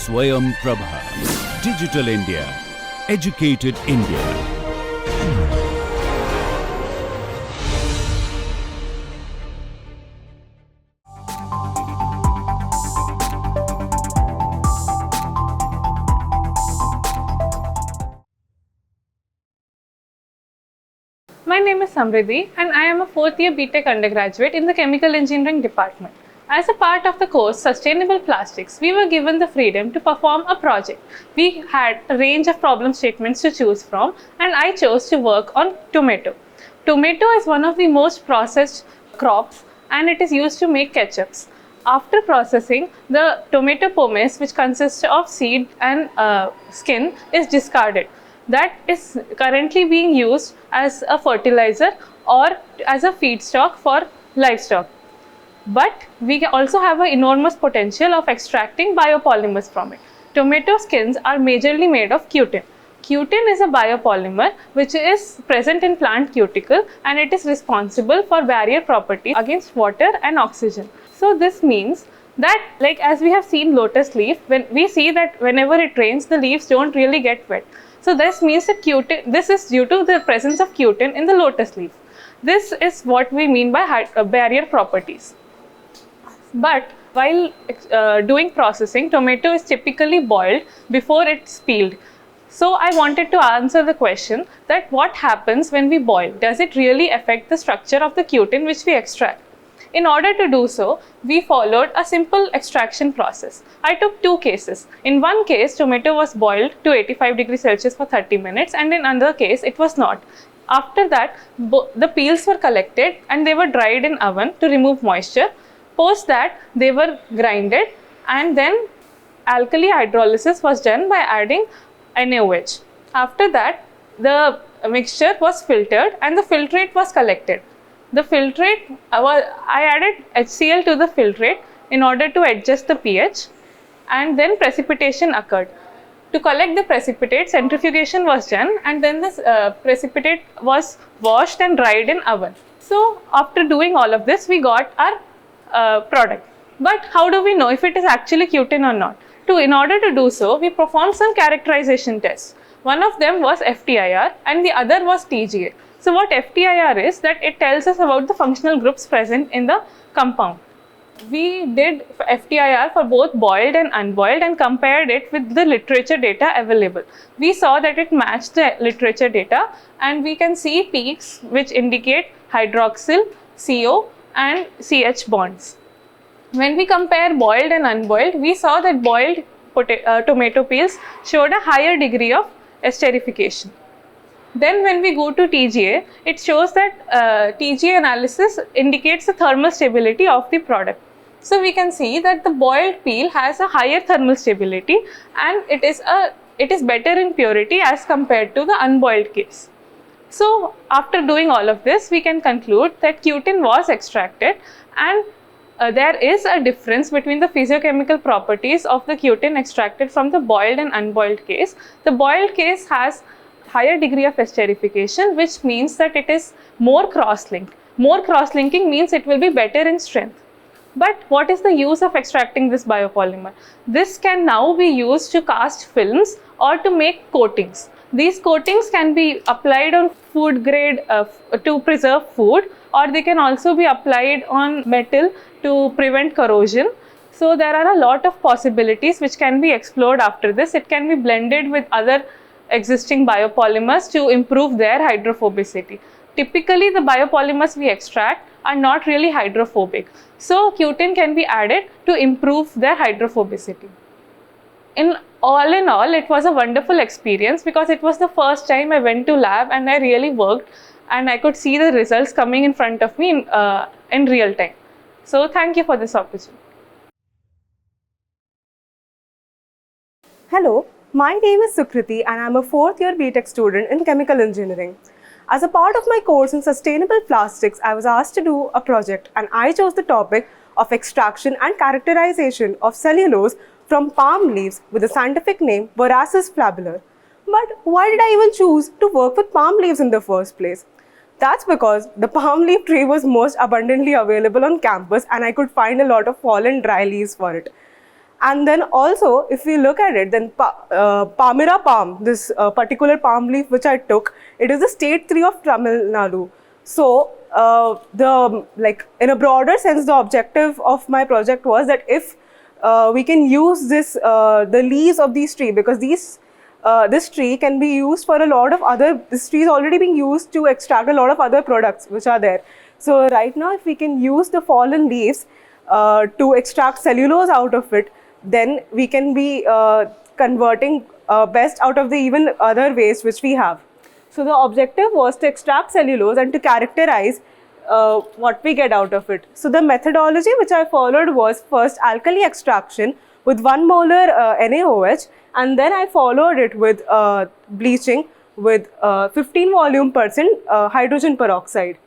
Swayam Prabha. Digital India. Educated India. My name is Samriddhi and I am a 4th year BTech undergraduate in the Chemical Engineering department. As a part of the course Sustainable Plastics, we were given the freedom to perform a project. We had a range of problem statements to choose from and I chose to work on tomato. Tomato is one of the most processed crops and it is used to make ketchups. After processing, the tomato pomace, which consists of seed and skin, is discarded. That is currently being used as a fertilizer or as a feedstock for livestock. But we also have an enormous potential of extracting biopolymers from it. Tomato skins are majorly made of cutin. Cutin is a biopolymer which is present in plant cuticle and it is responsible for barrier property against water and oxygen. So this means that, like as we have seen lotus leaf, when we see that whenever it rains, the leaves don't really get wet. So this means that this is due to the presence of cutin in the lotus leaf. This is what we mean by barrier properties. But while doing processing, tomato is typically boiled before it's peeled. So I wanted to answer the question that what happens when we boil? Does it really affect the structure of the cutin which we extract? In order to do so, we followed a simple extraction process. I took two cases. In one case, tomato was boiled to 85 degrees Celsius for 30 minutes and in another case, it was not. After that, the peels were collected and they were dried in oven to remove moisture. Post that, they were grinded and then alkali hydrolysis was done by adding NaOH. After that, the mixture was filtered and the filtrate was collected. The filtrate, I added HCl to the filtrate in order to adjust the pH and then precipitation occurred. To collect the precipitate, centrifugation was done and then the precipitate was washed and dried in oven. So after doing all of this, we got our product. But how do we know if it is actually cutin or not? In order to do so, we performed some characterization tests. One of them was FTIR and the other was TGA. So what FTIR is, that it tells us about the functional groups present in the compound. We did FTIR for both boiled and unboiled and compared it with the literature data available. We saw that it matched the literature data and we can see peaks which indicate hydroxyl, CO and CH bonds. When we compare boiled and unboiled, we saw that boiled tomato peels showed a higher degree of esterification. Then when we go to TGA, it shows that TGA analysis indicates the thermal stability of the product. So we can see that the boiled peel has a higher thermal stability and it is better in purity as compared to the unboiled case. So after doing all of this, we can conclude that cutin was extracted and there is a difference between the physiochemical properties of the cutin extracted from the boiled and unboiled case. The boiled case has higher degree of esterification, which means that it is more cross-linked. More cross-linking means it will be better in strength. But what is the use of extracting this biopolymer? This can now be used to cast films or to make coatings. These coatings can be applied on food grade to preserve food, or they can also be applied on metal to prevent corrosion. So there are a lot of possibilities which can be explored after this. It can be blended with other existing biopolymers to improve their hydrophobicity. Typically, the biopolymers we extract are not really hydrophobic. So cutin can be added to improve their hydrophobicity. In all, it was a wonderful experience because it was the first time I went to lab and I really worked and I could see the results coming in front of me in real time. So thank you for this opportunity. Hello, my name is Sukriti and I am a 4th year BTech student in Chemical Engineering. As a part of my course in Sustainable Plastics, I was asked to do a project and I chose the topic of extraction and characterization of cellulose from palm leaves with the scientific name Borassus flabellare. But why did I even choose to work with palm leaves in the first place? That's because the palm leaf tree was most abundantly available on campus and I could find a lot of fallen dry leaves for it. And then also, if we look at it, then Palmyra palm, this particular palm leaf which I took, it is the state 3 of Tamil Nadu. So, in a broader sense, the objective of my project was that if we can use the leaves of these trees, because this tree can be used for a lot of other, this tree is already being used to extract a lot of other products which are there. So right now, if we can use the fallen leaves to extract cellulose out of it, then we can be converting best out of the even other waste which we have. So the objective was to extract cellulose and to characterize what we get out of it. So the methodology which I followed was first alkali extraction with 1 molar NaOH, and then I followed it with bleaching with 15 volume percent hydrogen peroxide.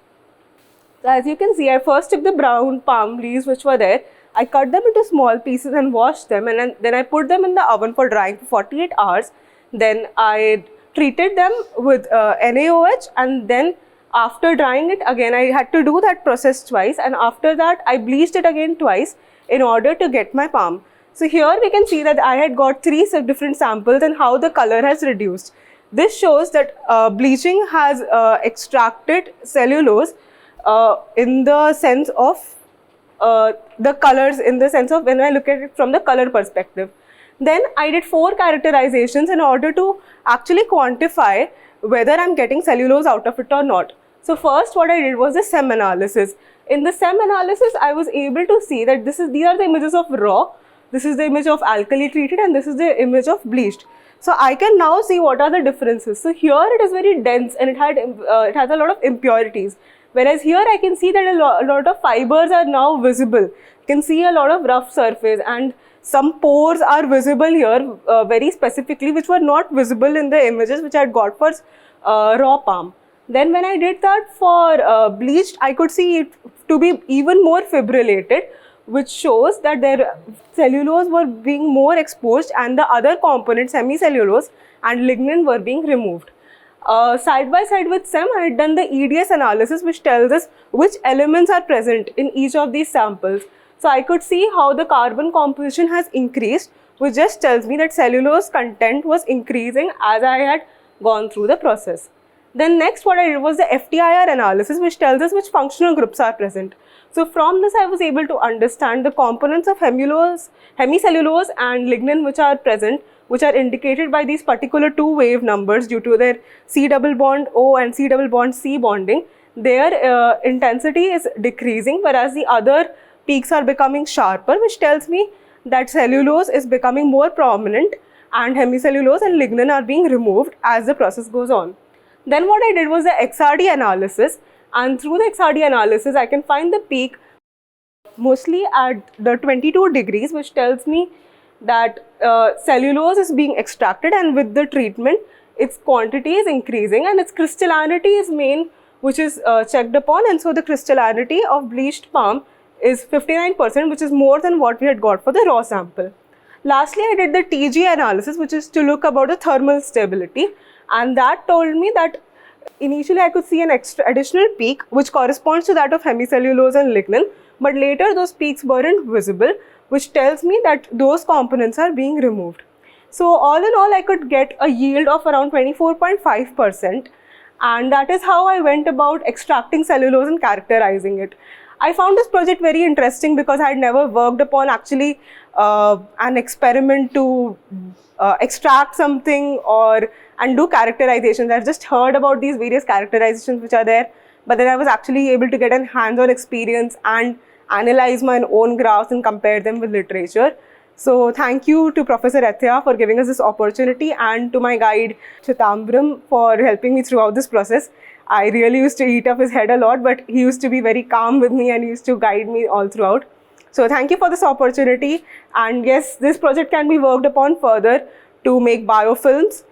So as you can see, I first took the brown palm leaves which were there. I cut them into small pieces and washed them, and then I put them in the oven for drying for 48 hours. Then I treated them with NaOH, and then after drying it again, I had to do that process twice, and after that I bleached it again twice in order to get my palm. So here we can see that I had got 3 different samples and how the color has reduced. This shows that bleaching has extracted cellulose in the sense of the colors, in the sense of when I look at it from the color perspective. Then I did 4 characterizations in order to actually quantify whether I'm getting cellulose out of it or not. So first what I did was the SEM analysis. In the SEM analysis, I was able to see that these are the images of raw, this is the image of alkali treated, and this is the image of bleached. So I can now see what are the differences. So here it is very dense and it has a lot of impurities. Whereas here I can see that a lot of fibers are now visible. You can see a lot of rough surface, and some pores are visible here very specifically, which were not visible in the images which I had got for raw palm. Then when I did that for bleached, I could see it to be even more fibrillated, which shows that their cellulose were being more exposed and the other components, hemicellulose and lignin, were being removed. Side by side with SEM, I had done the EDS analysis, which tells us which elements are present in each of these samples. So I could see how the carbon composition has increased, which just tells me that cellulose content was increasing as I had gone through the process. Then next what I did was the FTIR analysis, which tells us which functional groups are present. So from this I was able to understand the components of hemicellulose and lignin which are present, which are indicated by these particular 2 wave numbers due to their C double bond O and C double bond C bonding. Their intensity is decreasing, whereas the other peaks are becoming sharper, which tells me that cellulose is becoming more prominent and hemicellulose and lignin are being removed as the process goes on. Then what I did was the XRD analysis, and through the XRD analysis I can find the peak mostly at the 22 degrees, which tells me that cellulose is being extracted, and with the treatment its quantity is increasing and its crystallinity is main, which is checked upon, and so the crystallinity of bleached palm is 59%, which is more than what we had got for the raw sample. Lastly, I did the TG analysis, which is to look about the thermal stability, and that told me that initially I could see an additional peak which corresponds to that of hemicellulose and lignin, but later those peaks weren't visible, which tells me that those components are being removed. So all in all, I could get a yield of around 24.5%, and that is how I went about extracting cellulose and characterizing it. I found this project very interesting because I had never worked upon actually an experiment to extract something and do characterizations. I've just heard about these various characterizations which are there, but then I was actually able to get a hands-on experience and analyze my own graphs and compare them with literature. So thank you to Professor Ethia for giving us this opportunity, and to my guide Chitambram for helping me throughout this process. I really used to eat up his head a lot, but he used to be very calm with me and he used to guide me all throughout. So thank you for this opportunity, and yes, this project can be worked upon further to make biofilms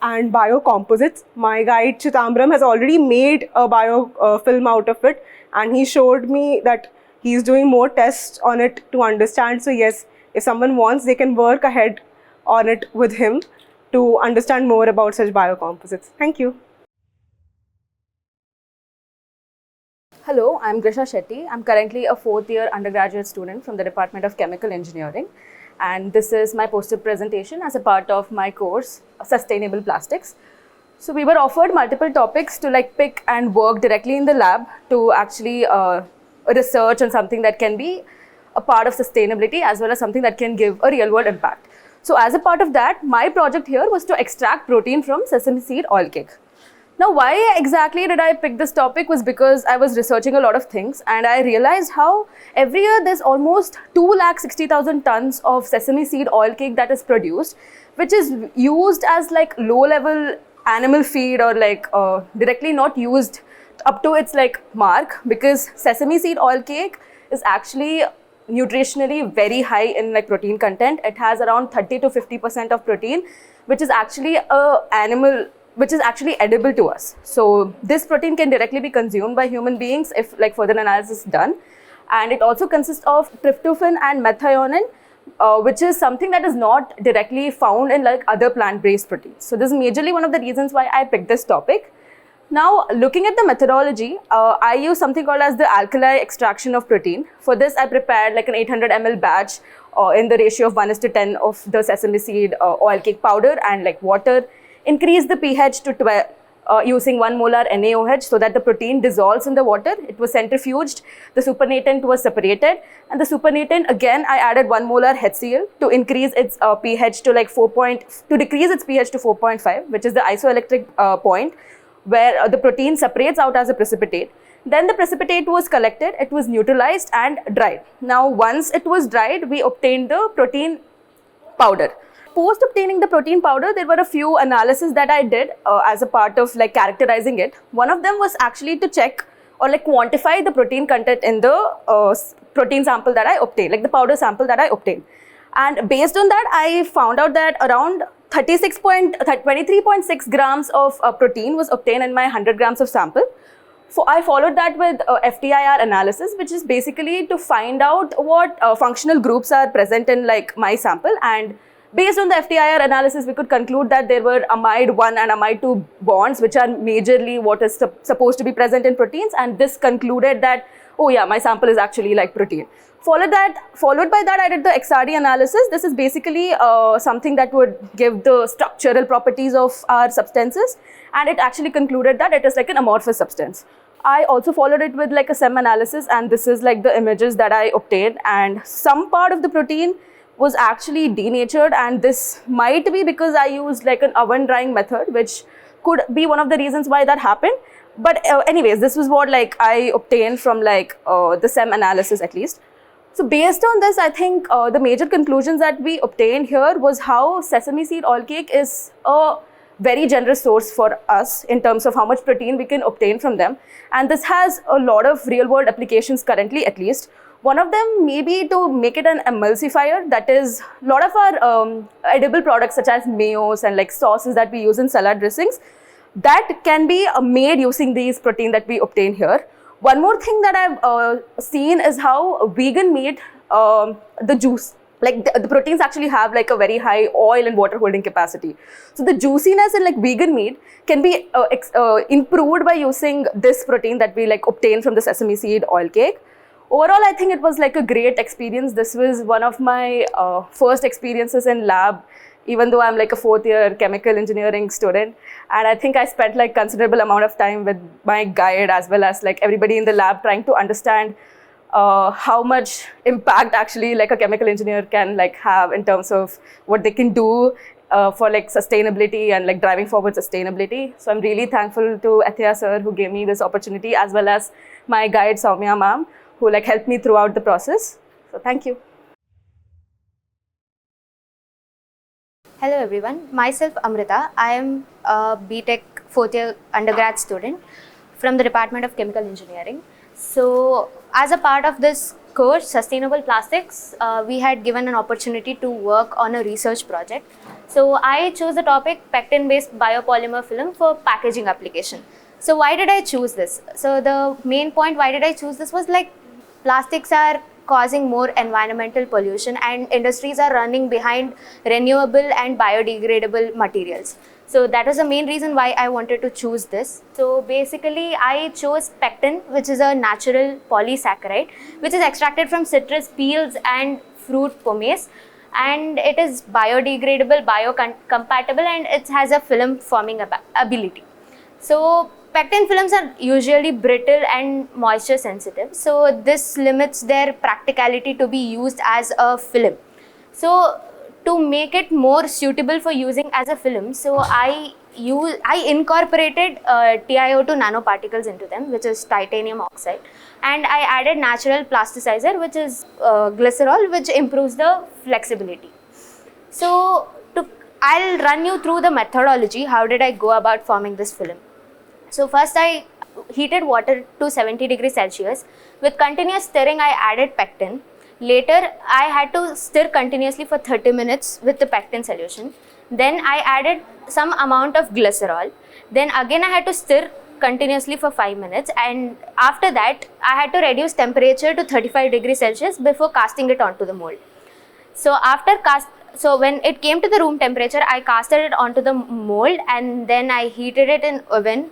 and biocomposites. My guide Chitambram has already made a biofilm out of it, and he showed me that he is doing more tests on it to understand. So yes, if someone wants, they can work ahead on it with him to understand more about such biocomposites. Thank you. Hello, I'm Grisha Shetty. I'm currently a 4th year undergraduate student from the Department of Chemical Engineering. and this is my poster presentation as a part of my course, Sustainable Plastics. So we were offered multiple topics to like pick and work directly in the lab to actually research on something that can be a part of sustainability as well as something that can give a real world impact. So as a part of that, my project here was to extract protein from sesame seed oil cake. Now, why exactly did I pick this topic was because I was researching a lot of things and I realized how every year there's almost 260,000 tons of sesame seed oil cake that is produced, which is used as like low level animal feed or like directly not used up to its like mark, because sesame seed oil cake is actually nutritionally very high in like protein content. It has around 30 to 50% of protein, which is actually which is actually edible to us. So this protein can directly be consumed by human beings if like further analysis is done. And it also consists of tryptophan and methionine, which is something that is not directly found in like other plant-based proteins. So this is majorly one of the reasons why I picked this topic. Now, looking at the methodology, I use something called as the alkali extraction of protein. For this, I prepared like an 800 ml batch in the ratio of 1:10 of the sesame seed oil cake powder and like water. Increase the pH to 12 using 1 molar NaOH so that the protein dissolves in the water. It was centrifuged, the supernatant was separated, and the supernatant again I added 1 molar HCl to increase its pH to like decrease its pH to 4.5, which is the isoelectric point where the protein separates out as a precipitate. Then the precipitate was collected, it was neutralized and dried. Now once it was dried, we obtained the protein powder. Post obtaining the protein powder, there were a few analyses that I did as a part of like characterizing it. One of them was actually to check or like quantify the protein content in the protein sample that I obtained, like the powder sample that I obtained. And based on that, I found out that around 23.6 grams of protein was obtained in my 100 grams of sample. So I followed that with FTIR analysis, which is basically to find out what functional groups are present in like my sample. And based on the FTIR analysis, we could conclude that there were amide 1 and amide 2 bonds, which are majorly what is supposed to be present in proteins. And this concluded that, oh yeah, my sample is actually like protein. Followed by that, I did the XRD analysis. This is basically something that would give the structural properties of our substances. And it actually concluded that it is like an amorphous substance. I also followed it with like a SEM analysis, and this is like the images that I obtained. And some part of the protein was actually denatured, and this might be because I used like an oven drying method, which could be one of the reasons why that happened. But anyways, this was what like I obtained from like the SEM analysis at least. So based on this, I think the major conclusions that we obtained here was how sesame seed oil cake is a very generous source for us in terms of how much protein we can obtain from them. And this has a lot of real world applications currently at least. One of them may be to make it an emulsifier. That is, a lot of our edible products such as mayos and like sauces that we use in salad dressings, that can be made using these protein that we obtain here. One more thing that I've seen is how vegan meat, the juice, like the proteins actually have like a very high oil and water holding capacity. So the juiciness in like vegan meat can be improved by using this protein that we like obtain from the sesame seed oil cake. Overall, I think it was like a great experience. This was one of my first experiences in lab, even though I'm like a 4th year chemical engineering student. And I think I spent like considerable amount of time with my guide as well as like everybody in the lab trying to understand how much impact actually like a chemical engineer can like have in terms of what they can do for like sustainability and like driving forward sustainability. So I'm really thankful to Athya sir who gave me this opportunity, as well as my guide Soumya ma'am, who like helped me throughout the process. So thank you. Hello everyone, myself Amrita. I am a BTech 4th year undergrad student from the Department of Chemical Engineering. So as a part of this course, Sustainable Plastics, we had given an opportunity to work on a research project. So I chose the topic pectin-based biopolymer film for packaging application. So why did I choose this? So the main point why did I choose this was like plastics are causing more environmental pollution and industries are running behind renewable and biodegradable materials. So that is the main reason why I wanted to choose this. So basically I chose pectin, which is a natural polysaccharide, which is extracted from citrus peels and fruit pomace. and it is biodegradable, biocompatible, and it has a film forming ability. So pectin films are usually brittle and moisture sensitive, so this limits their practicality to be used as a film. So to make it more suitable for using as a film, so I incorporated TiO2 nanoparticles into them, which is titanium oxide, and I added natural plasticizer, which is glycerol, which improves the flexibility. So I'll run you through the methodology. How did I go about forming this film? So first I heated water to 70 degrees Celsius. With continuous stirring, I added pectin. Later, I had to stir continuously for 30 minutes with the pectin solution. Then I added some amount of glycerol. Then again I had to stir continuously for 5 minutes, and after that I had to reduce temperature to 35 degrees Celsius before casting it onto the mold. So when it came to the room temperature, I casted it onto the mold, and then I heated it in oven,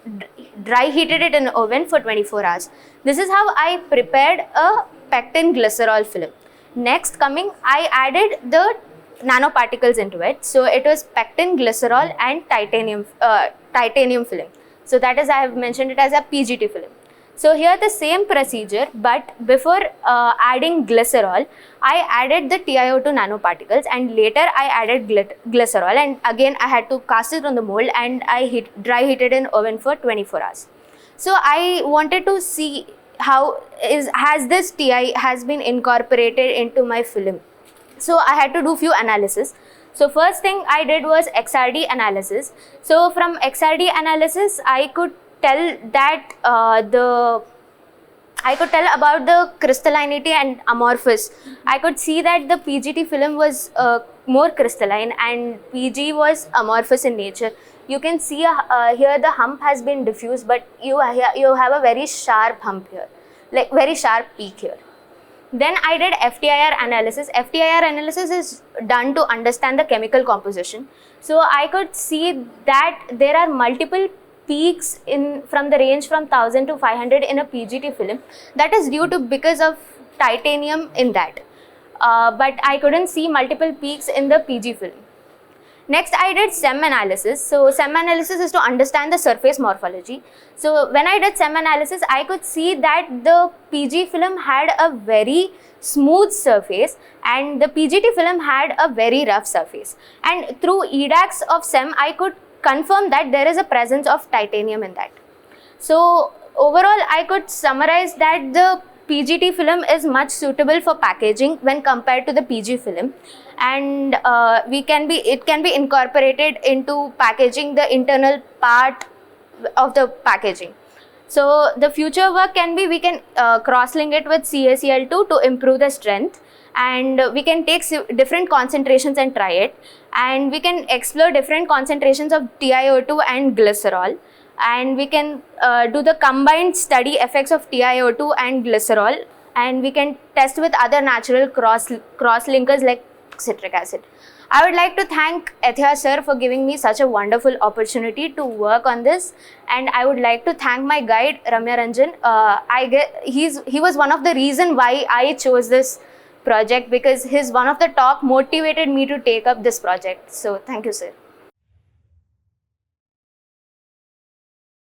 dry heated it in oven for 24 hours. This is how I prepared a pectin glycerol film. Next I added the nanoparticles into it. So it was pectin, glycerol and titanium film. So that is, I have mentioned it as a PGT film. So here the same procedure, but before adding glycerol, I added the TiO2 nanoparticles, and later I added glycerol, and again I had to cast it on the mold, and I dry heated in oven for 24 hours. So I wanted to see how has this TI has been incorporated into my film. So I had to do few analysis. So first thing I did was XRD analysis. So from XRD analysis, I could tell that about the crystallinity and amorphous. I could see that the PGT film was more crystalline and PG was amorphous in nature. You can see here the hump has been diffused, but you have a very sharp hump here, like very sharp peak here. Then I did FTIR analysis. FTIR analysis is done to understand the chemical composition. So I could see that there are multiple peaks from the range from 1000 to 500 in a PGT film. That is due to because of titanium in that. But I couldn't see multiple peaks in the PG film. Next, I did SEM analysis. So SEM analysis is to understand the surface morphology. So when I did SEM analysis, I could see that the PG film had a very smooth surface and the PGT film had a very rough surface. And through EDAX of SEM, I could confirm that there is a presence of titanium in that. So overall, I could summarize that the PGT film is much suitable for packaging when compared to the PG film, and it can be incorporated into packaging the internal part of the packaging. So the future work can be, we can cross-link it with CaCl2 to improve the strength, and we can take different concentrations and try it, and we can explore different concentrations of TiO2 and glycerol, and we can do the combined study effects of TiO2 and glycerol, and we can test with other natural cross-linkers like citric acid. I would like to thank Ethias sir for giving me such a wonderful opportunity to work on this, and I would like to thank my guide Ramya Ranjan. He was one of the reason why I chose this project, because his one of the talk motivated me to take up this project. So thank you, sir.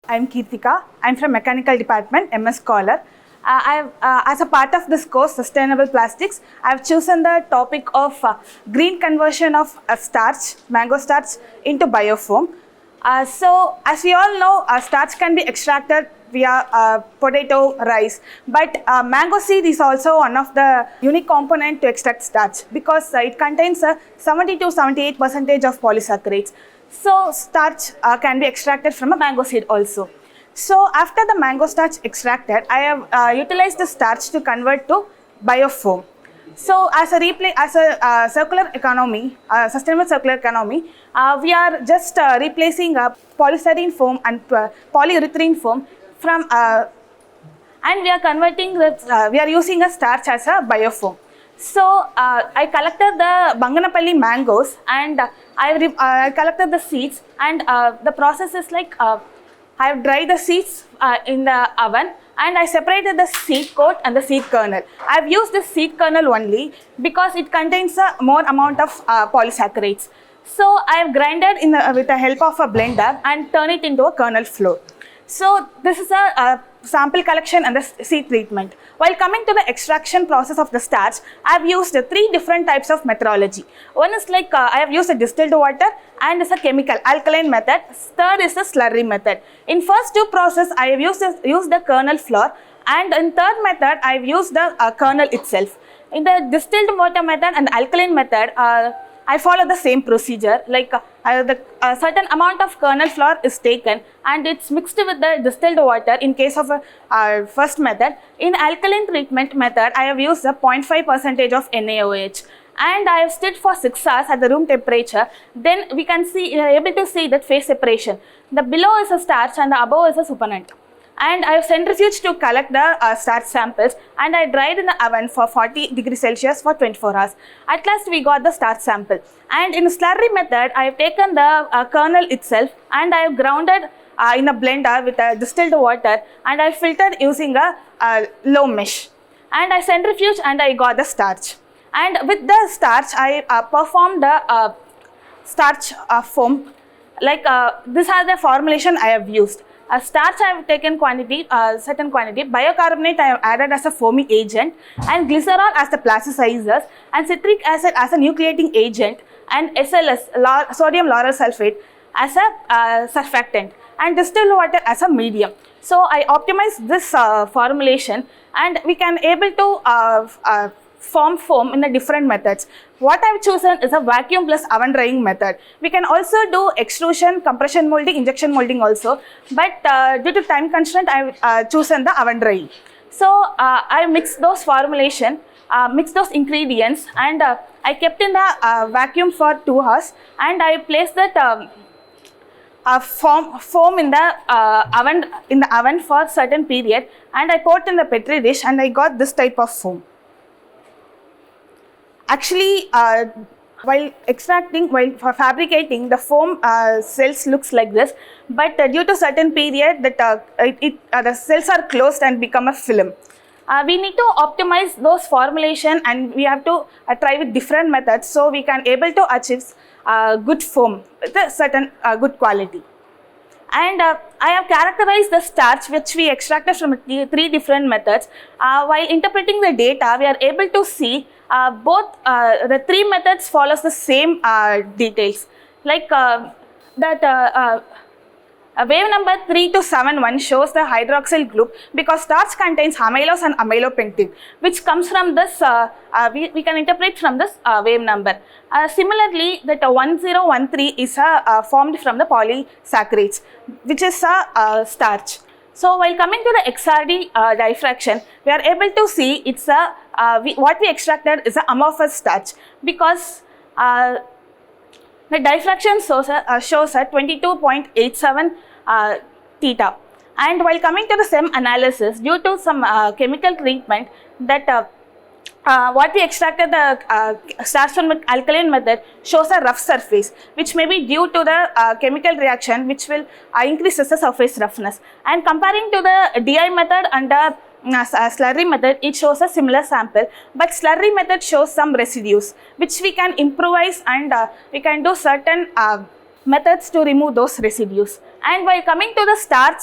I'm Kirtika. I'm from Mechanical Department, MS Scholar. As a part of this course, Sustainable Plastics, I've chosen the topic of green conversion of starch, mango starch, into biofoam. So, as we all know, starch can be extracted via potato, rice, but mango seed is also one of the unique component to extract starch, because it contains 70 to 78% of polysaccharides. So starch can be extracted from a mango seed also. So after the mango starch extracted, I have utilized the starch to convert to biofoam. So as a circular economy, sustainable circular economy, we are just replacing polystyrene foam and polyurethane foam from, and we are converting we are using a starch as a biofoam. So I collected the Banganapalli mangoes, and I collected the seeds, and the process is like I have dried the seeds in the oven, and I separated the seed coat and the seed kernel. I've used the seed kernel only because it contains a more amount of polysaccharides. So I've grinded with the help of a blender and turn it into a kernel flour. So this is a sample collection and the seed treatment. While coming to the extraction process of the starch, I have used 3 different types of methodology. One is like I have used a distilled water and is a chemical alkaline method. Third is the slurry method. In first 2 process, I have used the kernel flour, and in third method, I have used the kernel itself. In the distilled water method and alkaline method, I follow the same procedure, like a certain amount of kernel flour is taken and it's mixed with the distilled water in case of a first method. In alkaline treatment method, I have used a 0.5% of NaOH and I have stirred for 6 hours at the room temperature. Then we can able to see that phase separation. The below is a starch and the above is a supernatant. And I have centrifuged to collect the starch samples and I dried in the oven for 40 degrees Celsius for 24 hours. At last we got the starch sample. And in the slurry method, I have taken the kernel itself and I have grounded in a blender with distilled water and I filtered using a low mesh. And I centrifuged and I got the starch. And with the starch, I performed the starch foam. Like this is the formulation I have used. Starch I have taken certain quantity, bicarbonate I have added as a foaming agent, and glycerol as the plasticizers, and citric acid as a nucleating agent, and SLS, sodium lauryl sulfate, as a surfactant, and distilled water as a medium. So I optimized this formulation, and we can able to form foam in the different methods. What I have chosen is a vacuum plus oven drying method. We can also do extrusion, compression molding, injection molding also, but due to time constraint, I have chosen the oven drying. So I mixed those formulation, mixed those ingredients, and I kept in the vacuum for 2 hours, and I placed that foam in the oven for a certain period, and I poured in the petri dish, and I got this type of foam. Actually, while fabricating, the foam cells looks like this, but due to certain period that the cells are closed and become a film. We need to optimize those formulation, and we have to try with different methods so we can able to achieve good foam with a certain good quality. And I have characterized the starch which we extracted from 3 different methods. While interpreting the data, we are able to see both the 3 methods follows the same details. Like wave number 3271 shows the hydroxyl group because starch contains amylose and amylopectin, which comes from this, we can interpret from this wave number. Similarly, that 1013 is formed from the polysaccharides, which is a starch. So while coming to the XRD diffraction, we are able to see it's what we extracted is an amorphous starch because the diffraction shows a 22.87 theta. And while coming to the SEM analysis, due to some chemical treatment, that what we extracted the starch from the alkaline method shows a rough surface, which may be due to the chemical reaction, which will increase the surface roughness. And comparing to the DI method and the slurry method, it shows a similar sample, but slurry method shows some residues, which we can improvise, and we can do certain methods to remove those residues. And while coming to the starch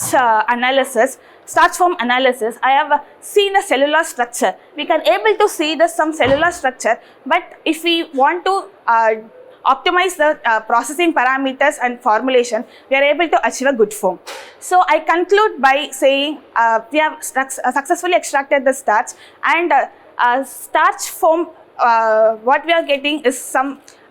form analysis, I have seen a cellular structure. We can able to see some cellular structure, but if we want to optimize the processing parameters and formulation, we are able to achieve a good foam. So I conclude by saying we have successfully extracted the starch, and starch foam, what we are getting is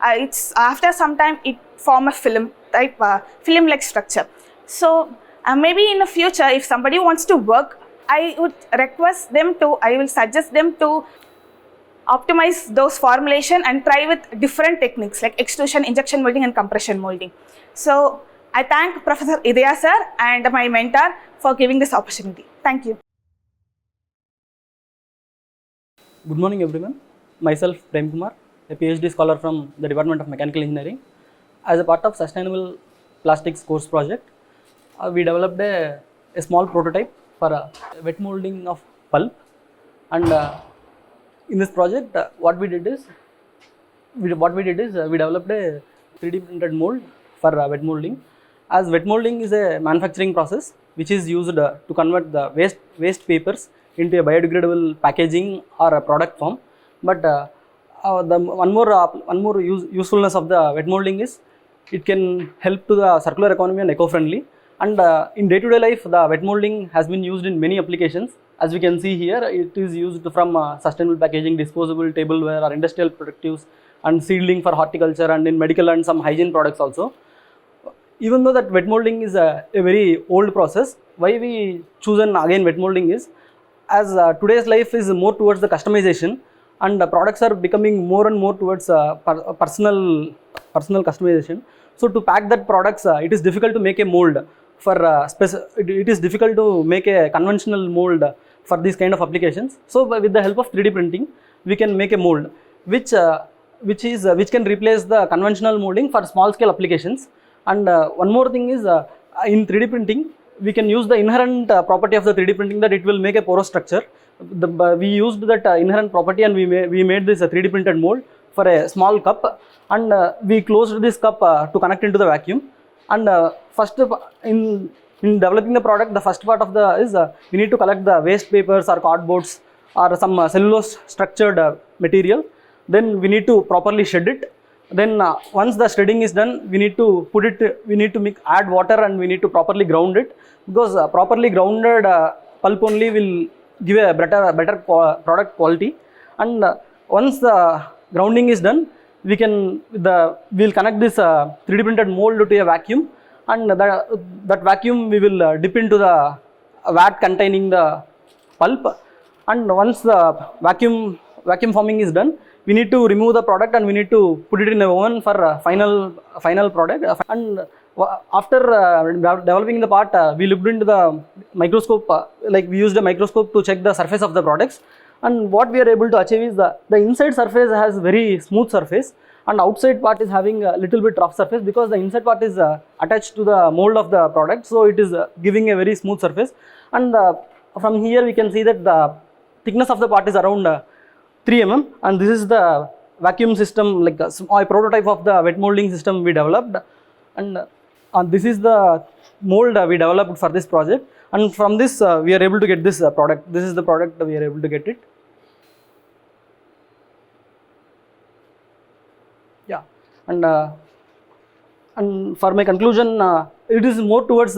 it's after some time it form a film type, film-like structure. So maybe in the future, if somebody wants to work, I would suggest them to optimize those formulation and try with different techniques like extrusion, injection molding, and compression molding. So I thank Professor Idaya sir and my mentor for giving this opportunity. Thank you. Good morning everyone. Myself Prem Kumar, a PhD scholar from the Department of Mechanical Engineering. As a part of Sustainable Plastics course project, we developed a small prototype for wet molding of pulp. And in this project, what we did is we developed a 3D printed mold for wet molding. As wet molding is a manufacturing process which is used to convert the waste papers into a biodegradable packaging or a product form. But the one more usefulness of the wet molding is it can help to the circular economy and eco-friendly. And in day-to-day life, the wet molding has been used in many applications. As we can see here, it is used from sustainable packaging, disposable tableware or industrial productives, and seedling for horticulture, and in medical and some hygiene products also. Even though that wet molding is a very old process, why we chosen again wet molding is, as today's life is more towards the customization, and the products are becoming more and more towards personal customization. So to pack that products, it is difficult to make a mold for it is difficult to make a conventional mold for these kind of applications. So with the help of 3D printing, we can make a mold which can replace the conventional molding for small scale applications. And one more thing is, in 3D printing, we can use the inherent property of the 3D printing, that it will make a porous structure. We used that inherent property, and we made this 3D printed mold for a small cup, and we closed this cup to connect into the vacuum. And first in developing the product, the first part of is we need to collect the waste papers or cardboards or some cellulose structured material. Then we need to properly shed it. Then once the shredding is done, we need to add water, and we need to properly ground it, because properly grounded pulp only will give a better product quality. And once the grounding is done, we'll connect this 3D printed mold to a vacuum, and that vacuum we will dip into the vat containing the pulp. And once the vacuum forming is done, we need to remove the product, and we need to put it in the oven for final product. And after developing the part, we looked into the microscope, like we used a microscope to check the surface of the products. And what we are able to achieve is the inside surface has very smooth surface, and outside part is having a little bit rough surface, because the inside part is attached to the mold of the product, so it is giving a very smooth surface. And from here we can see that the thickness of the part is around 3 mm, and this is the vacuum system, like a prototype of the wet molding system we developed. And this is the mold we developed for this project, and from this we are able to get this product. This is the product we are able to get it. Yeah, and for my conclusion, it is more towards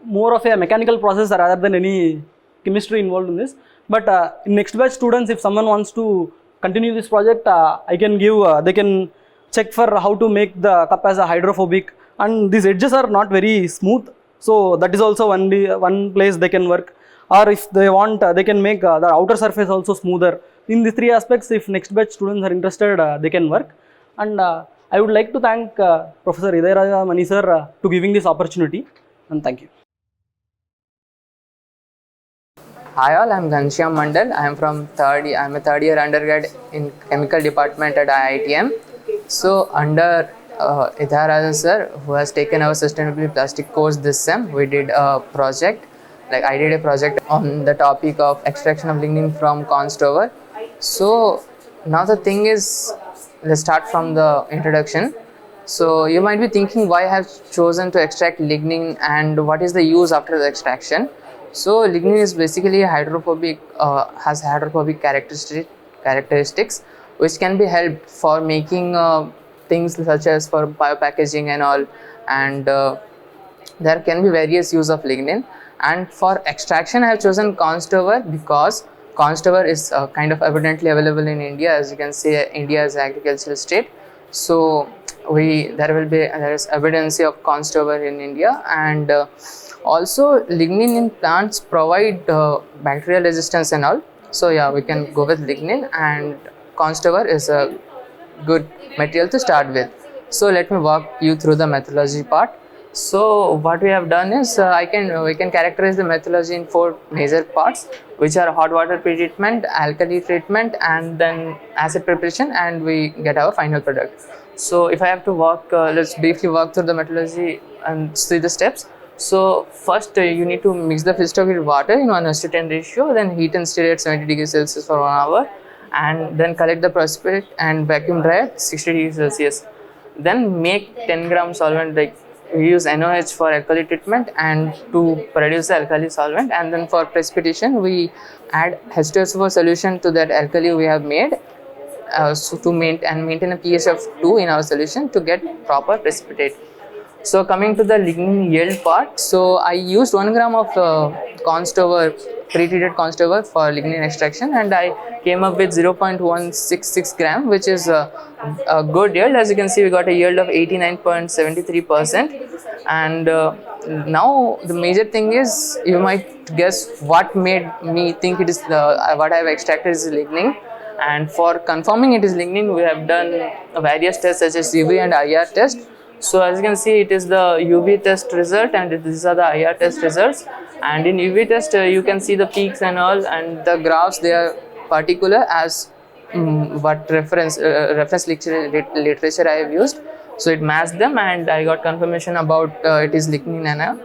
more of a mechanical process rather than any chemistry involved in this. But in next batch students, if someone wants to continue this project, I can give, they can check for how to make the cup as a hydrophobic, and these edges are not very smooth, so that is also one place they can work. Or if they want, they can make the outer surface also smoother. In these 3 aspects, if next batch students are interested, they can work. And I would like to thank Professor Idayaraja Mani sir to giving this opportunity, and thank you. Hi all, I am Ghanshyam Mandal. I am a third year undergrad in chemical department at IITM. So under Idayaraja sir, who has taken our sustainability plastic course this sem, we did a project. Like I did a project on the topic of extraction of lignin from corn stover. So now the thing is, let's start from the introduction. So you might be thinking why I have chosen to extract lignin and what is the use after the extraction. So lignin is basically hydrophobic, has hydrophobic characteristics which can be helped for making things such as for biopackaging and all, and there can be various use of lignin. And for extraction I have chosen corn stover because corn stover is kind of evidently available in India. As you can see, India is an agricultural state, so there is evidence of corn stover in India. And also lignin in plants provide bacterial resistance and all, so yeah, we can go with lignin, and corn stover is a good material to start with. So let me walk you through the methodology part. So what we have done is we can characterize the methodology in 4 major parts, which are hot water pretreatment, alkali treatment, and then acid preparation, and we get our final product. So if I have to let's briefly walk through the methodology and see the steps. So first you need to mix the feedstock with water in 1:10 ratio, then heat and stir at 70 degrees Celsius for 1 hour, and then collect the precipitate and vacuum dry at 60 degrees Celsius. Then make 10 gram solvent, like we use NOH for alkali treatment and to produce the alkali solvent, and then for precipitation we add H2SO4 solution to that alkali we have made, so to maintain a pH of 2 in our solution to get proper precipitate. So coming to the lignin yield part, so I used 1 gram of corn stover, pre-treated corn stover for lignin extraction, and I came up with 0.166 gram, which is a good yield. As you can see, we got a yield of 89.73%. And now the major thing is, you might guess what made me think it is what I have extracted is lignin. And for confirming it is lignin, we have done various tests such as UV and IR test. So as you can see, it is the UV test result and these are the IR test results. And in UV test, you can see the peaks and all, and the graphs, they are particular as what reference literature I have used. So it matched them, and I got confirmation about it is lignin NF.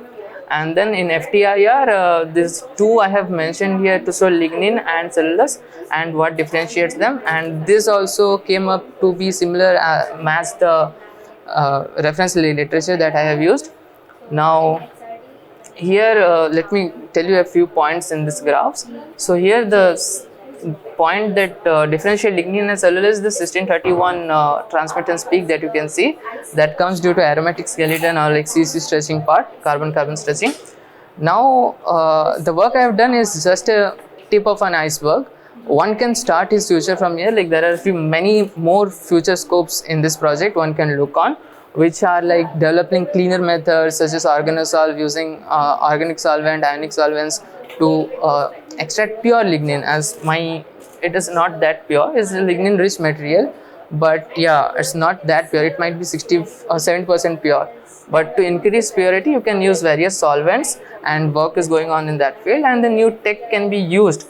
And then in FTIR, these two I have mentioned here to show lignin and cellulose and what differentiates them. And this also came up to be similar, match the reference literature that I have used. Now here let me tell you a few points in this graphs. So here the point that differentiate lignin and cellulose is the cysteine 31 transmittance peak that you can see, that comes due to aromatic skeleton or like CC stretching part, carbon-carbon stretching. Now the work I have done is just a tip of an iceberg. One can start his future from here. Like there are many more future scopes in this project one can look on, which are like developing cleaner methods such as organosolve, using organic solvent, ionic solvents to extract pure lignin. As it is not that pure, it's a lignin rich material, but yeah, it's not that pure. It might be 60 or 70% pure. But to increase purity, you can use various solvents, and work is going on in that field. And the new tech can be used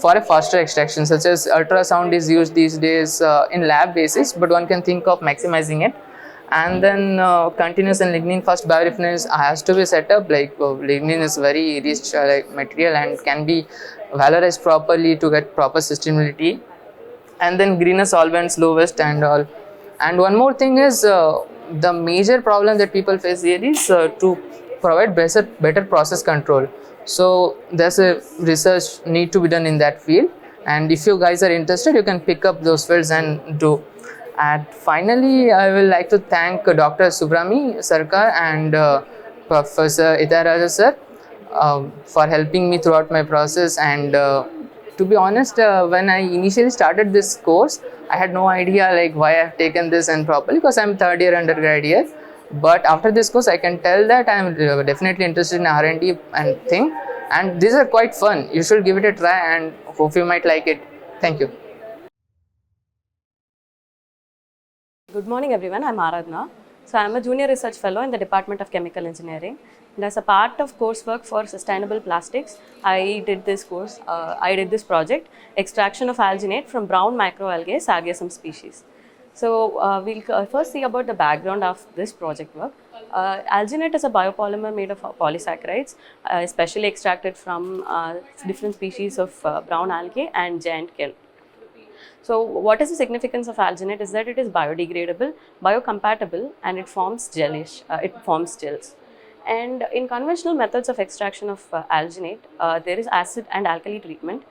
for a faster extraction, such as ultrasound is used these days in lab basis, but one can think of maximizing it. And then continuous and lignin fast biorefineries has to be set up. Like lignin is very rich material and can be valorized properly to get proper sustainability. And then greener solvents, low waste and all. And one more thing is the major problem that people face here is to provide better process control. So there's a research need to be done in that field, and if you guys are interested, you can pick up those fields and do. And finally, I will like to thank Dr. Subrami Sarkar and Professor Idaraja sir for helping me throughout my process. And to be honest, when I initially started this course, I had no idea like why I have taken this and properly, because I'm third year undergrad here. But after this course, I can tell that I'm definitely interested in R&D and thing, and these are quite fun. You should give it a try, and hope you might like it. Thank you. Good morning everyone, I'm Aradhna. So I'm a junior research fellow in the Department of Chemical Engineering, and as a part of coursework for sustainable plastics, I did this project, extraction of alginate from brown microalgae Sargassum species. So we'll first see about the background of this project work. Alginate is a biopolymer made of polysaccharides, especially extracted from different species of brown algae and giant kelp. So what is the significance of alginate is that it is biodegradable, biocompatible, and it forms gelish, it forms gels. And in conventional methods of extraction of alginate, there is acid and alkali treatment.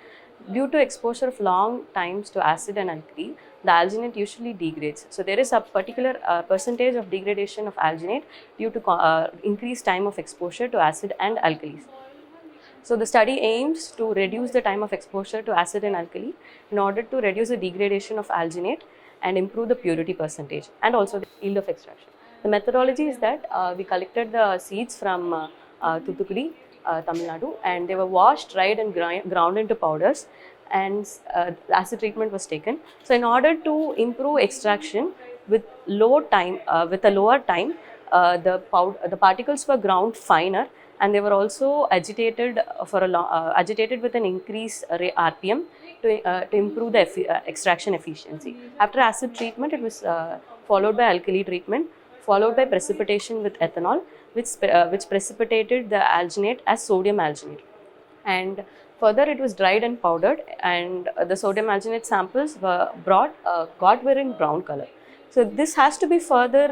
Due to exposure of long times to acid and alkali, the alginate usually degrades. So there is a particular percentage of degradation of alginate due to increased time of exposure to acid and alkalis. So the study aims to reduce the time of exposure to acid and alkali in order to reduce the degradation of alginate and improve the purity percentage and also the yield of extraction. The methodology is that we collected the seeds from Thoothukudi, Tamil Nadu, and they were washed, dried and ground into powders, and acid treatment was taken. So in order to improve extraction with a lower time, the particles were ground finer, and they were also agitated agitated with an increased RPM to improve the extraction efficiency. After acid treatment, it was followed by alkali treatment, followed by precipitation with ethanol. which precipitated the alginate as sodium alginate. And further, it was dried and powdered, and the sodium alginate samples were got were in brown color. So this has to be further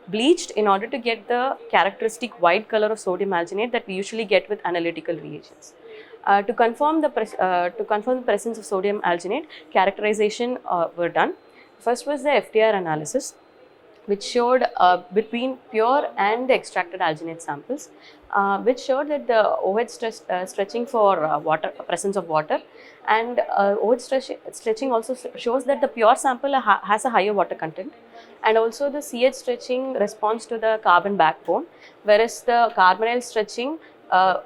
bleached in order to get the characteristic white color of sodium alginate that we usually get with analytical reagents. To confirm the presence of sodium alginate, characterization were done. First was the FTIR analysis, which showed between pure and the extracted alginate samples, which showed that the OH stretching for presence of water, and OH stretching also shows that the pure sample has a higher water content, and also the CH stretching responds to the carbon backbone, whereas the carbonyl stretching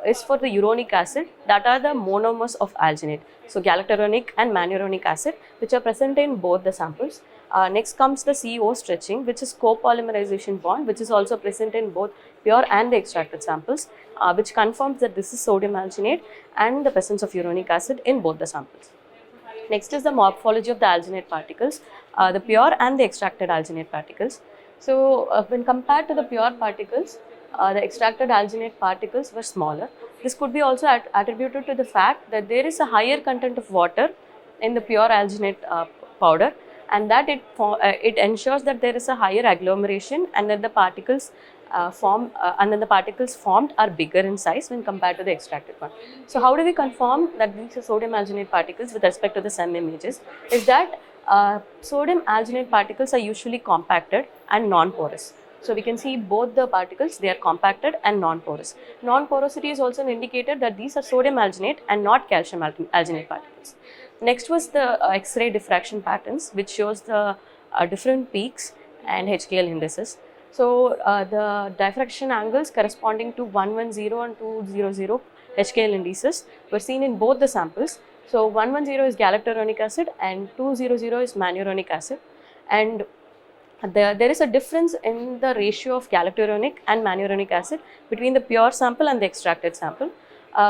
is for the uronic acid, that are the monomers of alginate. So galacturonic and mannuronic acid, which are present in both the samples. Next comes the CO stretching, which is copolymerization bond, which is also present in both pure and the extracted samples, which confirms that this is sodium alginate and the presence of uronic acid in both the samples. Next is the morphology of the alginate particles, the pure and the extracted alginate particles. So when compared to the pure particles, the extracted alginate particles were smaller. This could be also attributed to the fact that there is a higher content of water in the pure alginate powder, and that it ensures that there is a higher agglomeration, and that the particles formed are bigger in size when compared to the extracted one. So how do we confirm that these are sodium alginate particles with respect to the SEM images? Is that sodium alginate particles are usually compacted and non-porous. So we can see both the particles, they are compacted and non-porous. Non-porosity is also an indicator that these are sodium alginate and not calcium alginate particles. Next was the X-ray diffraction patterns, which shows the different peaks and HKL indices. So the diffraction angles corresponding to 110 and 200 HKL indices were seen in both the samples. So 110 is galacturonic acid and 200 is mannuronic acid. And there is a difference in the ratio of galacturonic and mannuronic acid between the pure sample and the extracted sample,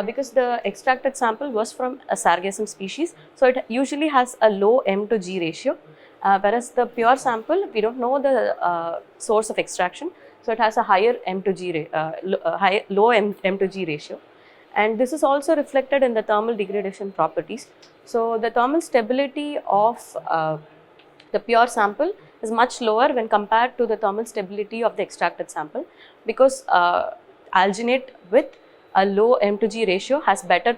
because the extracted sample was from a Sargassum species, so it usually has a low M to G ratio, whereas the pure sample, we don't know the source of extraction, so it has a higher M to G, low M to G ratio. And this is also reflected in the thermal degradation properties. So the thermal stability of the pure sample is much lower when compared to the thermal stability of the extracted sample, because alginate with a low M to G ratio has better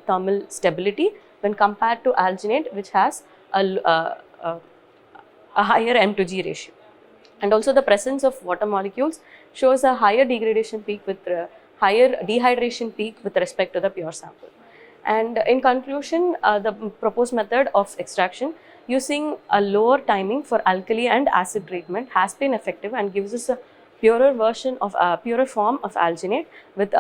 thermal stability when compared to alginate which has a higher M to G ratio. And also the presence of water molecules shows a higher degradation peak with higher dehydration peak with respect to the pure sample. And in conclusion, the proposed method of extraction using a lower timing for alkali and acid treatment has been effective and gives us a purer version of purer form of alginate with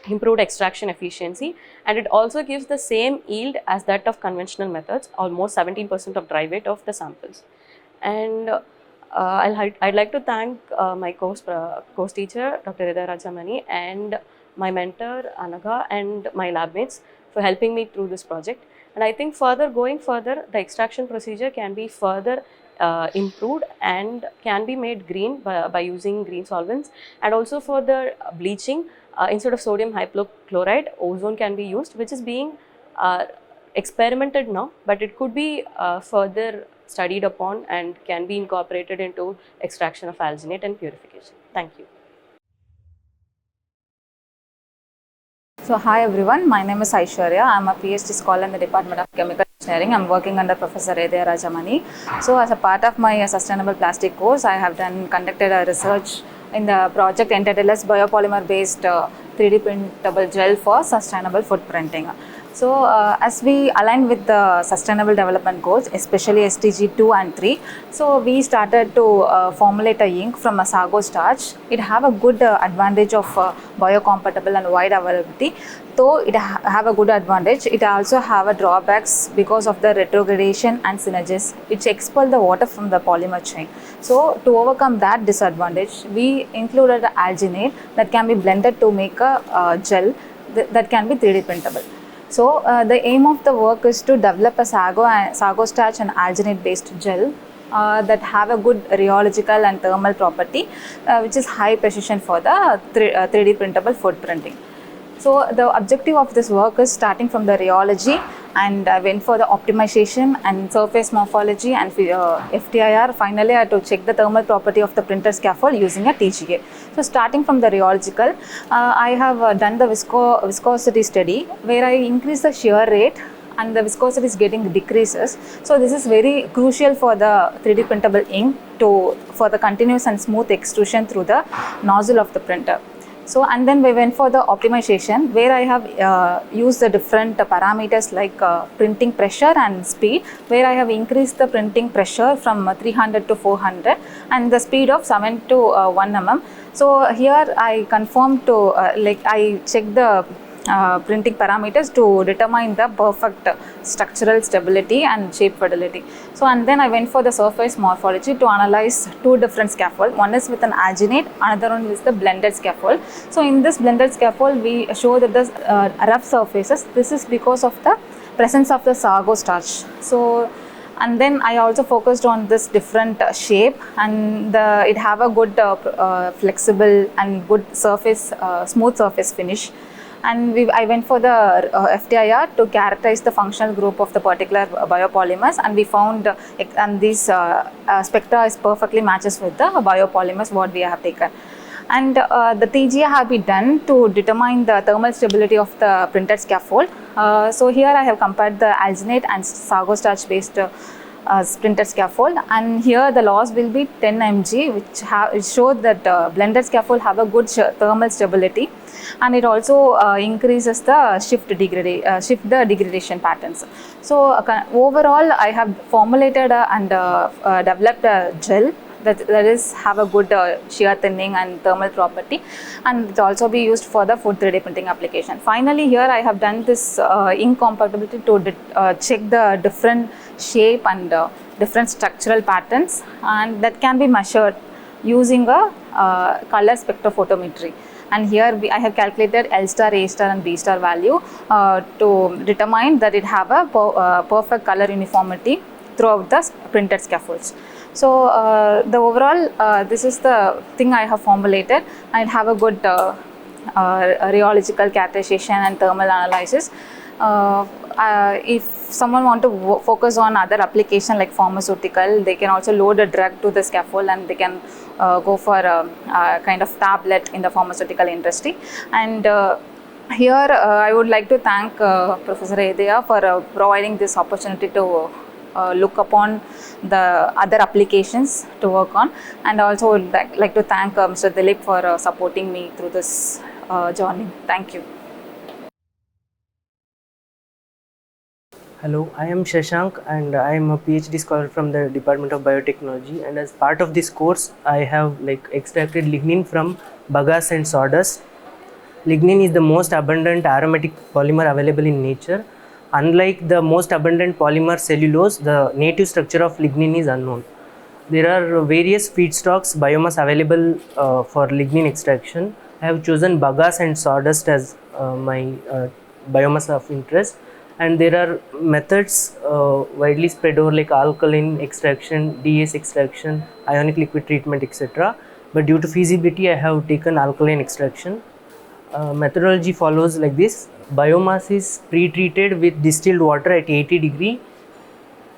improved extraction efficiency, and it also gives the same yield as that of conventional methods, almost 17% of dry weight of the samples. And I'd like to thank my course teacher, Dr. Hridaya Rajamani, and my mentor, Anaga, and my lab mates for helping me through this project. And I think going further, the extraction procedure can be further improved and can be made green by using green solvents. And also for the bleaching, instead of sodium hypochlorite, ozone can be used, which is being experimented now, but it could be further studied upon and can be incorporated into extraction of alginate and purification. Thank you. So hi everyone, my name is Aishwarya. I'm a PhD scholar in the Department of Chemical Engineering. I'm working under Professor Hridaya Rajamani. So as a part of my sustainable plastic course, I have conducted a research in the project entitled as Biopolymer based 3D printable gel for sustainable footprinting. So as we align with the Sustainable Development Goals, especially SDG 2 and 3, so we started to formulate a ink from a sago starch. It have a good advantage of biocompatible and wide availability. Though it have a good advantage, it also have a drawbacks because of the retrogradation and synergies. It expels the water from the polymer chain. So to overcome that disadvantage, we included the alginate that can be blended to make a gel that can be 3D printable. So the aim of the work is to develop a sago starch and alginate based gel that have a good rheological and thermal property, which is high precision for the 3D printable food printing. So the objective of this work is starting from the rheology, and I went for the optimization and surface morphology and FTIR. Finally, I had to check the thermal property of the printer scaffold using a TGA. So starting from the rheological, I have done the viscosity study where I increase the shear rate and the viscosity is getting decreases. So this is very crucial for the 3D printable ink for the continuous and smooth extrusion through the nozzle of the printer. So, and then we went for the optimization where I have used the different parameters like printing pressure and speed, where I have increased the printing pressure from 300 to 400 and the speed of 7 to 1 mm. So here I conformed to I checked the printing parameters to determine the perfect structural stability and shape fidelity. So, and then I went for the surface morphology to analyze two different scaffold. One is with an alginate, another one is the blended scaffold. So in this blended scaffold, we show that the rough surfaces, this is because of the presence of the sago starch. So, and then I also focused on this different shape, and it have a good flexible and good surface, smooth surface finish. And I went for the FTIR to characterize the functional group of the particular biopolymers, and we found and these spectra is perfectly matches with the biopolymers what we have taken. And the TGA have been done to determine the thermal stability of the printed scaffold. So here I have compared the alginate and sago starch based printed scaffold, and here the loss will be 10 mg, which showed that blended scaffold have a good thermal stability, and it also increases the shift the degradation patterns. So overall I have formulated and developed a gel that is have a good shear thinning and thermal property, and it also be used for the food 3D printing application. Finally, here I have done this ink compatibility to check the different shape and different structural patterns, and that can be measured using a color spectrophotometry. And here I have calculated L star, A star and B star value to determine that it have a perfect color uniformity throughout the printed scaffolds. So the overall this is the thing I have formulated, and have a good rheological characterization and thermal analysis. If someone want to focus on other application like pharmaceutical, they can also load a drug to the scaffold and they can go for a kind of tablet in the pharmaceutical industry. And here I would like to thank Professor Edea for providing this opportunity to look upon the other applications to work on, and also would like to thank Mr. Dilip for supporting me through this journey. Thank you. Hello, I am Shashank and I am a PhD scholar from the Department of Biotechnology, and as part of this course I have extracted lignin from bagasse and sawdust. Lignin is the most abundant aromatic polymer available in nature. Unlike the most abundant polymer cellulose, the native structure of lignin is unknown. There are various feedstocks, biomass available for lignin extraction. I have chosen bagasse and sawdust as my biomass of interest, and there are methods widely spread over like alkaline extraction, DS extraction, ionic liquid treatment, etc. But due to feasibility, I have taken alkaline extraction. Methodology follows like this. Biomass is pre-treated with distilled water at 80 degree,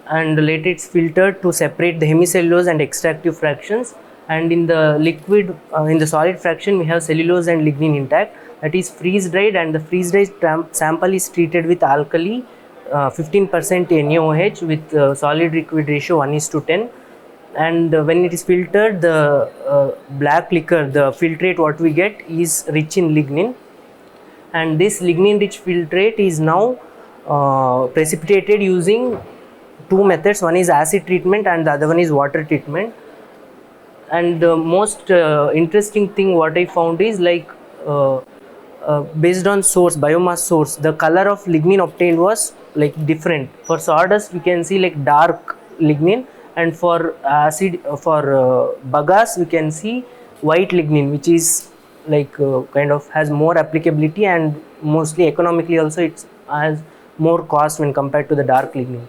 and later it's filtered to separate the hemicellulose and extractive fractions, and in the liquid, in the solid fraction we have cellulose and lignin intact. That is freeze dried, and the freeze dried sample is treated with alkali 15% NaOH with solid liquid ratio 1:10, and when it is filtered, the black liquor, the filtrate what we get is rich in lignin, and this lignin rich filtrate is now precipitated using two methods. One is acid treatment and the other one is water treatment. And the most interesting thing what I found is based on source, biomass source, the color of lignin obtained was different. For sawdust we can see dark lignin, and for acid, for bagasse we can see white lignin, which is kind of has more applicability, and mostly economically also it has more cost when compared to the dark lignin.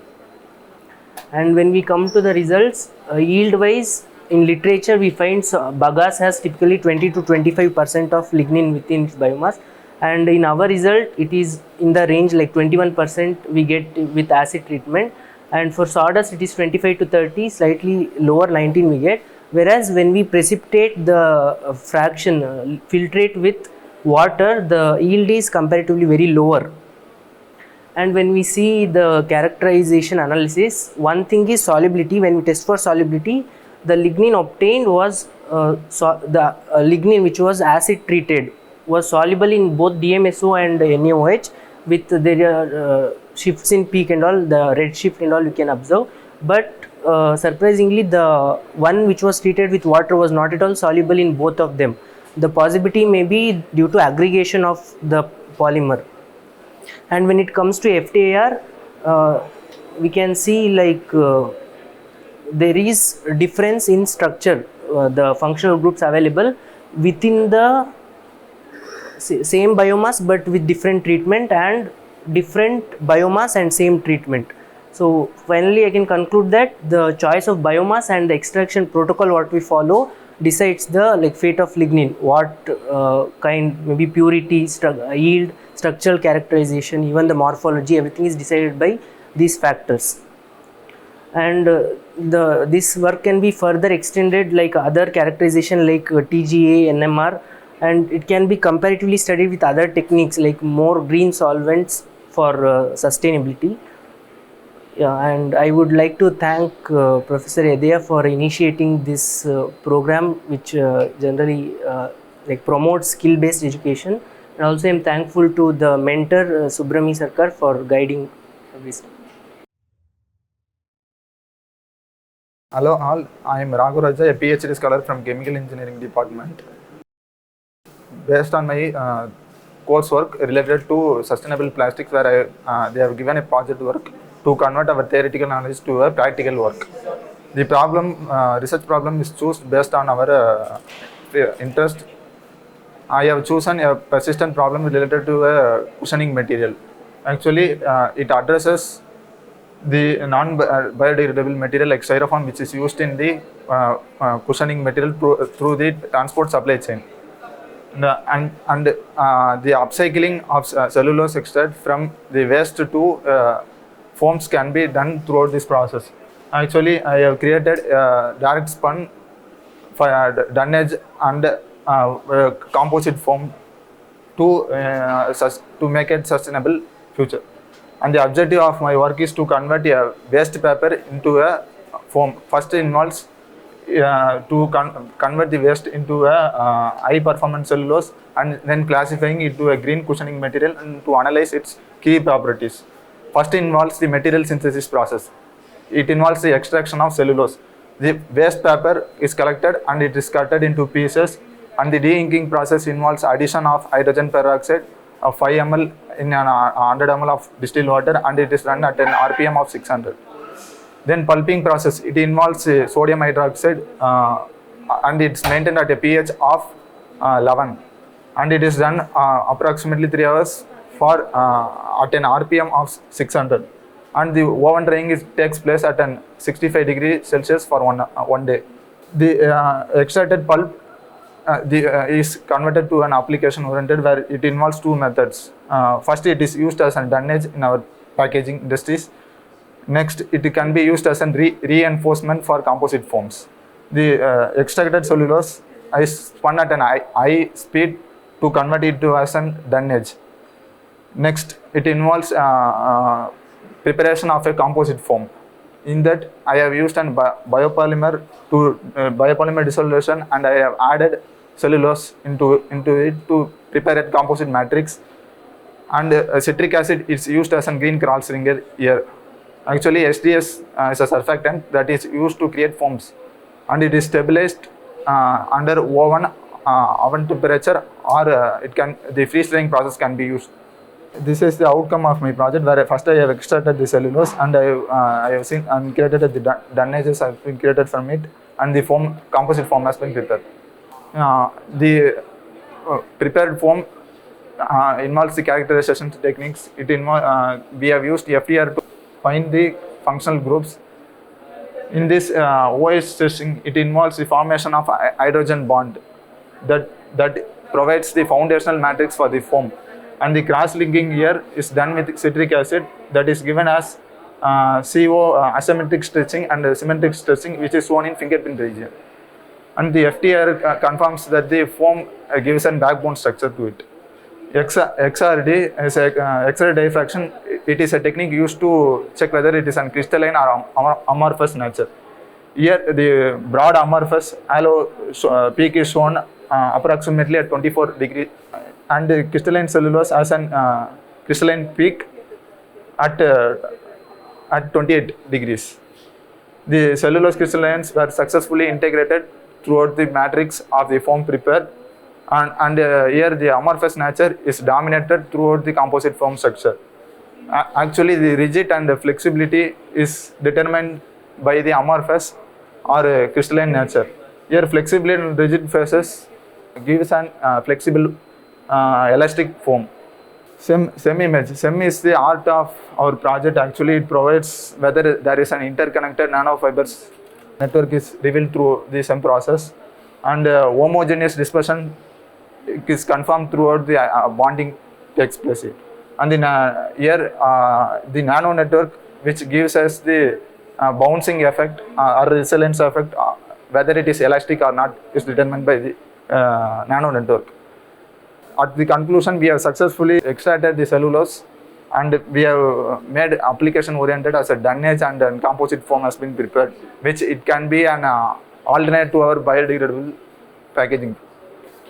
And when we come to the results, yield wise, in literature we find bagasse has typically 20 to 25% of lignin within its biomass, and in our result it is in the range like 21% we get with acid treatment, and for sawdust it is 25 to 30, slightly lower 19 we get, whereas when we precipitate the fraction filtrate with water, the yield is comparatively very lower. And when we see the characterization analysis, one thing is solubility. When we test for solubility, the lignin obtained was lignin which was acid treated was soluble in both DMSO and NaOH with their shifts in peak and all, the red shift and all you can observe. But surprisingly, the one which was treated with water was not at all soluble in both of them. The possibility may be due to aggregation of the polymer. And when it comes to FTIR, we can see like there is difference in structure, the functional groups available within the same biomass but with different treatment, and different biomass and same treatment. So finally I can conclude that the choice of biomass and the extraction protocol what we follow decides the fate of lignin, what kind, maybe purity, yield, structural characterization, even the morphology, everything is decided by these factors. And this work can be further extended like other characterization like TGA, NMR, and it can be comparatively studied with other techniques like more green solvents for sustainability. Yeah, and I would like to thank Professor Edea for initiating this program, which generally promotes skill-based education. And also I am thankful to the mentor Subrami Sarkar for guiding this. Hello all, I am Raghu Raja, a PhD scholar from Chemical Engineering Department. Based on my coursework related to sustainable plastics, where they have given a project work to convert our theoretical knowledge to a practical work. The problem, research problem is chosen based on our interest. I have chosen a persistent problem related to a cushioning material. Actually, it addresses the non-biodegradable material like styrofoam, which is used in the cushioning material through the transport supply chain. And the upcycling of cellulose extract from the waste to foams can be done throughout this process. Actually, I have created direct spun for dunnage and composite foam to make it sustainable future. And the objective of my work is to convert a waste paper into a foam. First involves to convert the waste into a high performance cellulose, and then classifying it to a green cushioning material and to analyze its key properties. First involves the material synthesis process. It involves the extraction of cellulose. The waste paper is collected and it is cut into pieces, and the de-inking process involves addition of hydrogen peroxide of 5 ml in 100 ml of distilled water, and it is run at an RPM of 600. Then pulping process, it involves sodium hydroxide and it's maintained at a pH of 11, and it is done approximately 3 hours for at an RPM of 600, and the oven drying takes place at an 65 degrees Celsius for one day. The extracted pulp is converted to an application oriented, where it involves two methods. First, it is used as a dunnage in our packaging industries. Next, it can be used as a reinforcement for composite foams. The extracted cellulose is spun at an high speed to convert it to as a dunnage. Next, it involves preparation of a composite foam. In that, I have used a biopolymer dissolution, and I have added cellulose into it to prepare a composite matrix. And citric acid is used as a green Krauss-Ringer here. Actually, SDS is a surfactant that is used to create foams, and it is stabilized under oven temperature, or the freeze drying process can be used. This is the outcome of my project, where first I have extracted the cellulose, and I have seen and created the dunnages have been created from it, and the composite foam has been prepared. The prepared foam involves the characterization techniques. We have used FTR to find the functional groups In this OH testing, it involves the formation of hydrogen bond that provides the foundational matrix for the foam. And the cross-linking here is done with citric acid that is given as CO asymmetric stretching and symmetric stretching, which is shown in fingerprint region. And the FTIR confirms that the foam gives a backbone structure to it. XRD is X-ray diffraction. It is a technique used to check whether it is a crystalline or amorphous nature. Here, the broad amorphous halo peak is shown approximately at 24 degrees, and the crystalline cellulose has an crystalline peak at 28 degrees. The cellulose crystallines were successfully integrated throughout the matrix of the foam prepared, and here the amorphous nature is dominated throughout the composite foam structure. Actually, the rigid and the flexibility is determined by the amorphous or crystalline nature. Here, flexibility and rigid phases gives an flexible elastic foam. SEM image. SEM is the art of our project. Actually, it provides whether there is an interconnected nanofibers network is revealed through the SEM process, and homogeneous dispersion is confirmed throughout the bonding takes place here. And here the nano network, which gives us the bouncing effect or resilience effect, whether it is elastic or not, is determined by the nano network. At the conclusion, we have successfully extracted the cellulose, and we have made application oriented as a dunnage and composite foam has been prepared, which it can be an alternate to our biodegradable packaging.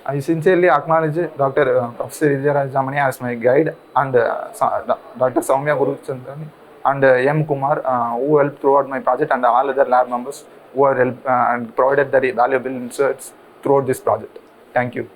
I sincerely acknowledge Dr. Professor Idhya Rajamani as my guide, and Dr. Soumya Guruchandani and M. Kumar who helped throughout my project, and all other lab members who are helped and provided the valuable insights throughout this project. Thank you.